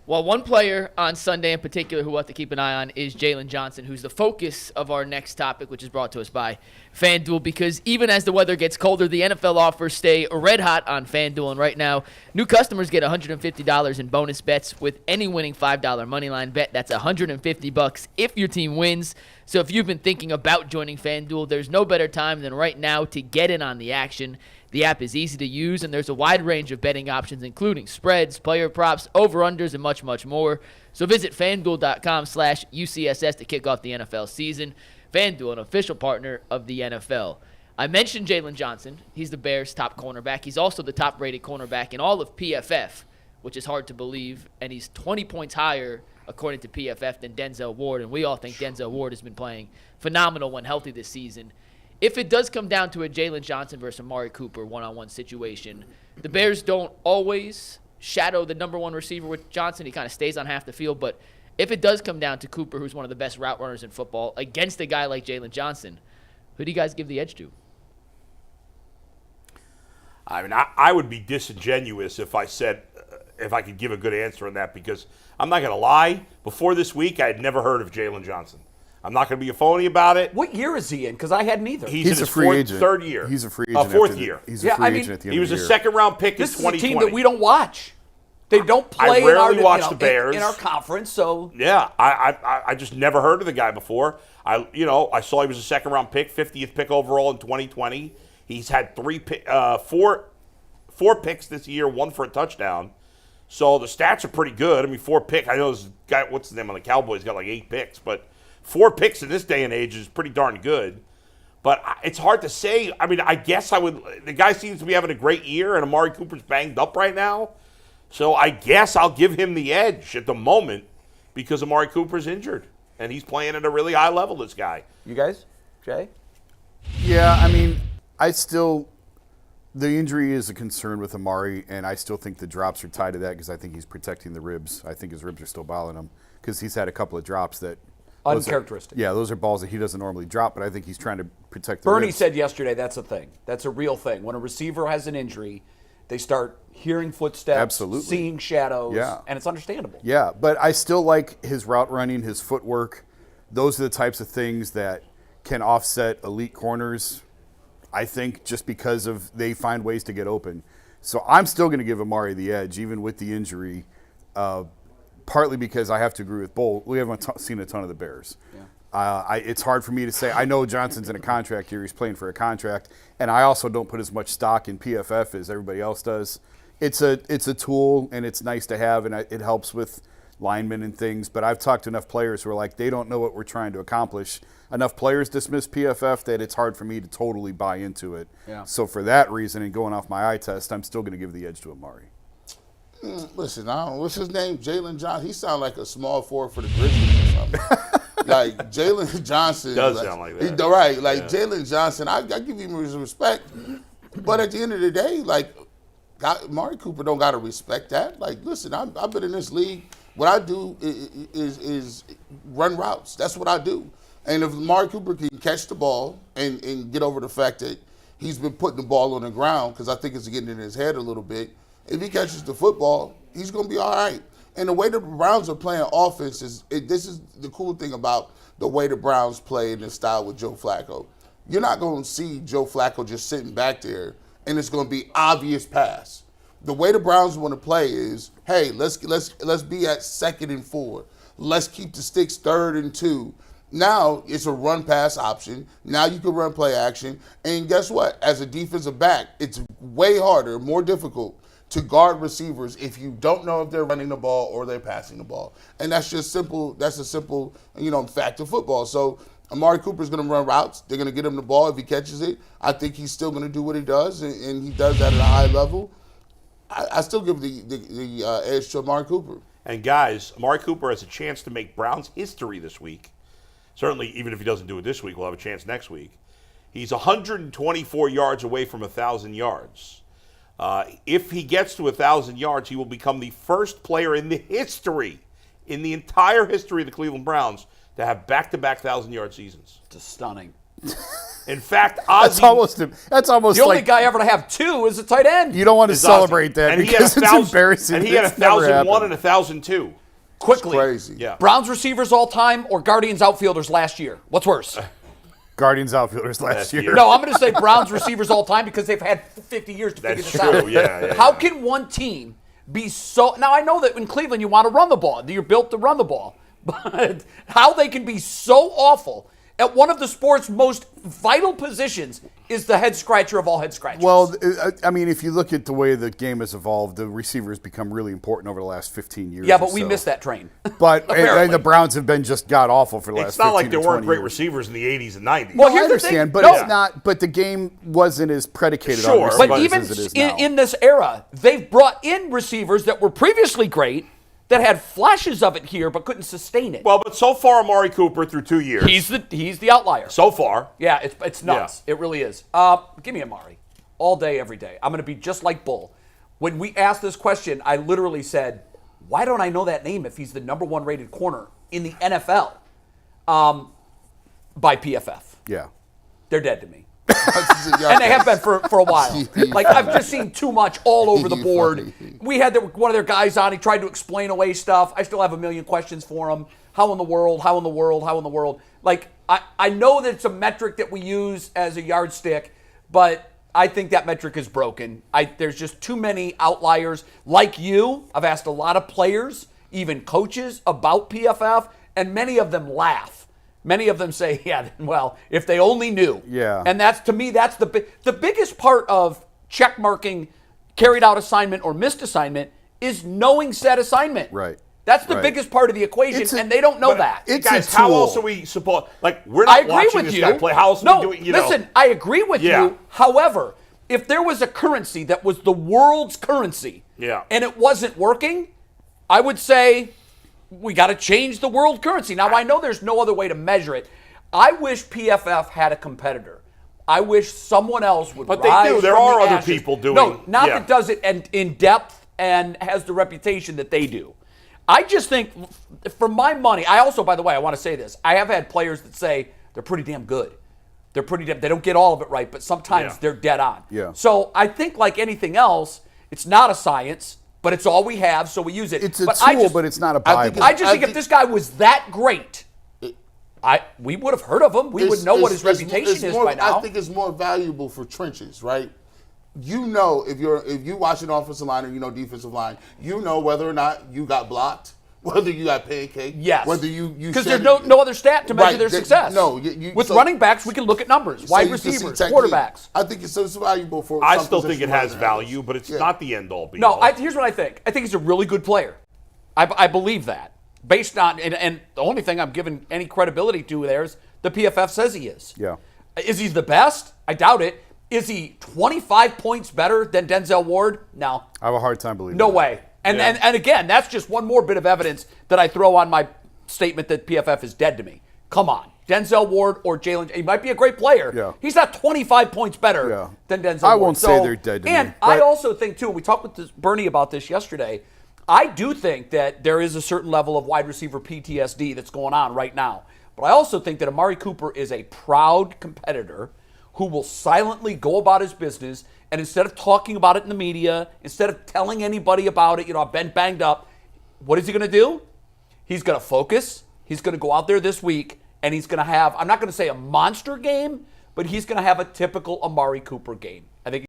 Well, one player on Sunday in particular who we'll have to keep an eye on is Jaylon Johnson, who's the focus of our next topic, which is brought to us by FanDuel, because even as the weather gets colder, the NFL offers stay red hot on FanDuel. And right now, new customers get $150 in bonus bets with any winning $5 moneyline bet. That's $150 if your team wins. So if you've been thinking about joining FanDuel, there's no better time than right now to get in on the action. The app is easy to use, and there's a wide range of betting options, including spreads, player props, over-unders, and much, much more. So visit FanDuel.com/UCSS to kick off the NFL season. FanDuel, an official partner of the NFL. I mentioned Jaylon Johnson. He's the Bears' top cornerback. He's also the top-rated cornerback in all of PFF, which is hard to believe, and he's 20 points higher, according to PFF, than Denzel Ward, and we all think Denzel Ward has been playing phenomenal when healthy this season. If it does come down to a Jaylon Johnson versus Amari Cooper one-on-one situation, the Bears don't always shadow the number one receiver with Johnson. He kind of stays on half the field. But if it does come down to Cooper, who's one of the best route runners in football, against a guy like Jaylon Johnson, who do you guys give the edge to? I mean, I would be disingenuous if I said, if I could give a good answer on that, because I'm not going to lie. Before this week, I had never heard of Jaylon Johnson. I'm not going to be a phony about it. What year is he in? Because I hadn't either. He's in his third year. He's a free agent. Fourth year. He's a free agent at the end of the year. He was a second-round pick in 2020. This is a team that we don't watch. They don't play I rarely watch the Bears in our conference. So yeah, I just never heard of the guy before. I saw he was a second-round pick, 50th pick overall in 2020. He's had four picks this year, one for a touchdown. So the stats are pretty good. I mean, 4 picks. I know this guy, what's his name on the Cowboys, got like 8 picks, but 4 picks in this day and age is pretty darn good. But it's hard to say. I mean, I guess I would. The guy seems to be having a great year, and Amari Cooper's banged up right now. So I guess I'll give him the edge at the moment because Amari Cooper's injured, and he's playing at a really high level, this guy. You guys? Jay? Yeah, I mean, the injury is a concern with Amari, and I still think the drops are tied to that because I think he's protecting the ribs. I think his ribs are still bothering him because he's had a couple of drops that uncharacteristic. Those are balls that he doesn't normally drop, but I think he's trying to protect the Bernie ribs. said yesterday that's a thing. That's a real thing. When a receiver has an injury, they start hearing footsteps, Absolutely. seeing shadows, Yeah. and it's understandable. Yeah, but I still like his route running, his footwork. Those are the types of things that can offset elite corners, I think, just because of they find ways to get open. So I'm still going to give Amari the edge, even with the injury, partly because I have to agree with Bull. We haven't seen a ton of the Bears. Yeah. It's hard for me to say. I know Johnson's in a contract year. He's playing for a contract. And I also don't put as much stock in PFF as everybody else does. It's a tool, and it's nice to have, and it helps with linemen and things. But I've talked to enough players who are like, they don't know what we're trying to accomplish. Enough players dismiss PFF that it's hard for me to totally buy into it. Yeah. So for that reason, and going off my eye test, I'm still going to give the edge to Amari. Listen, I don't know. What's his name? Jaylon Johnson. He sounds like a small forward for the Grizzlies or something. Like Jaylon Johnson. Does sound like that. Right. Like yeah. Jaylon Johnson, I give him his respect. But at the end of the day, like, Amari Cooper don't got to respect that. Like, listen, I've been in this league. What I do is run routes. That's what I do. And if Amari Cooper can catch the ball and get over the fact that he's been putting the ball on the ground, because I think it's getting in his head a little bit, if he catches the football, he's going to be all right. And the way the Browns are playing offense this is the cool thing about the way the Browns play in this style with Joe Flacco. You're not going to see Joe Flacco just sitting back there and it's going to be obvious pass. The way the Browns want to play is, hey, let's be at 2nd and 4. Let's keep the sticks 3rd and 2. Now it's a run pass option. Now you can run play action. And guess what? As a defensive back, it's way harder, more difficult to guard receivers if you don't know if they're running the ball or they're passing the ball. And that's just simple. That's a simple, fact of football. So Amari Cooper's going to run routes. They're going to get him the ball if he catches it. I think he's still going to do what he does, and he does that at a high level. I still give the edge to Amari Cooper. And guys, Amari Cooper has a chance to make Browns history this week. Certainly, even if he doesn't do it this week, we'll have a chance next week. He's 124 yards away from 1,000 yards. If he gets to 1,000 yards, he will become the first player in the entire history of the Cleveland Browns, to have back-to-back 1,000-yard seasons. Just stunning. In fact, That's Ozzie, almost The only like guy ever to have 2 is a tight end. you don't want to is celebrate Ozzie. that And he had because it's 1,000 embarrassing. And he had It's never 1,001 happened. and 1,002. Quickly. Crazy. Yeah. Browns receivers all time or Guardians outfielders last year? What's worse? Guardians outfielders last year. No, I'm going to say Browns receivers all time because they've had 50 years to figure That's this true. out. Yeah. How can one team be so... Now, I know that in Cleveland you want to run the ball. You're built to run the ball. But how they can be so awful at one of the sport's most vital positions is the head scratcher of all head scratchers. Well, I mean, if you look at the way the game has evolved, the receivers become really important over the last 15 years. yeah, but or we so. missed that train. But and Apparently. the Browns have been just god awful for the last. It's not like 15 there to weren't 20 great years. receivers in the 80s and 90s. Well, I here's the thing. understand, but No. it's not. But the game wasn't as predicated Sure, on but receivers But even as it is now. in this era, they've brought in receivers that were previously great, that had flashes of it here, but couldn't sustain it. Well, but so far, Amari Cooper through 2 years. He's the outlier. So far. Yeah, it's nuts. It really is. Give me Amari all day, every day. I'm going to be just like Bull. When we asked this question, I literally said, why don't I know that name if he's the number 1 rated corner in the NFL by PFF? Yeah. They're dead to me. And they have been for a while. Like, I've just seen too much all over the board. We had one of their guys on. He tried to explain away stuff. I still have a million questions for him. How in the world? How in the world? How in the world? Like, I know that it's a metric that we use as a yardstick, but I think that metric is broken. There's just too many outliers. Like you, I've asked a lot of players, even coaches, about PFF, and many of them laugh. Many of them say, yeah, well, if they only knew. Yeah. And that's, to me, that's the biggest part of check marking carried out assignment or missed assignment is knowing said assignment. Right. That's the Right. biggest part of the equation, It's a- and they don't know But, that. It's guys, a how tool. else are we supposed? Like, we're I not agree watching with this you. guy play. How else no, are we doing? listen, I agree with Yeah. you. However, if there was a currency that was the world's currency, Yeah. and it wasn't working, I would say we got to change the world currency. Now, I know there's no other way to measure it. I wish PFF had a competitor. I wish someone else would But they rise do. There from are the other ashes. people doing- No, not yeah. that does it in depth and has the reputation that they do. I just think, for my money, I also, by the way, I want to say this. I have had players that say they're pretty damn good. They're pretty damn, they don't get all of it right, but sometimes Yeah. they're dead on. Yeah. So I think like anything else, it's not a science, but it's all we have, so we use it. It's a but tool, but it's not a I think Bible. I just I think if think- this guy was that great, we would have heard of him. We would know what his reputation is more, by now. I think it's more valuable for trenches, right? You know, if you watch an offensive line or you know defensive line, you know whether or not you got blocked, whether you got pancaked, Yes. whether you because said there's no other stat to measure Right, their that- success. no, with so- running backs, we can look at numbers. so Wide you can see receivers, technique. quarterbacks. I think it's so valuable for. I some still think positions it has more than others. value, but it's Yeah. not the end all be No, all. here's what I think. I think he's a really good player. I believe that. Based on, and the only thing I'm giving any credibility to there is the PFF says he is. Yeah. Is he the best? I doubt it. Is he 25 points better than Denzel Ward? No. I have a hard time believing No that. way. And, Yeah. and again, that's just one more bit of evidence that I throw on my statement that PFF is dead to me. Come on. Denzel Ward or Jaylen, he might be a great player. Yeah. He's not 25 points better Yeah. than Denzel I Ward. won't say they're dead to and me, I but- also think, too, and we talked with Bernie about this yesterday, I do think that there is a certain level of wide receiver PTSD that's going on right now. But I also think that Amari Cooper is a proud competitor who will silently go about his business, and instead of talking about it in the media, instead of telling anybody about it, I've been banged up, what is he going to do? He's going to focus. He's going to go out there this week, and he's going to have, I'm not going to say a monster game, but he's going to have a typical Amari Cooper game. I think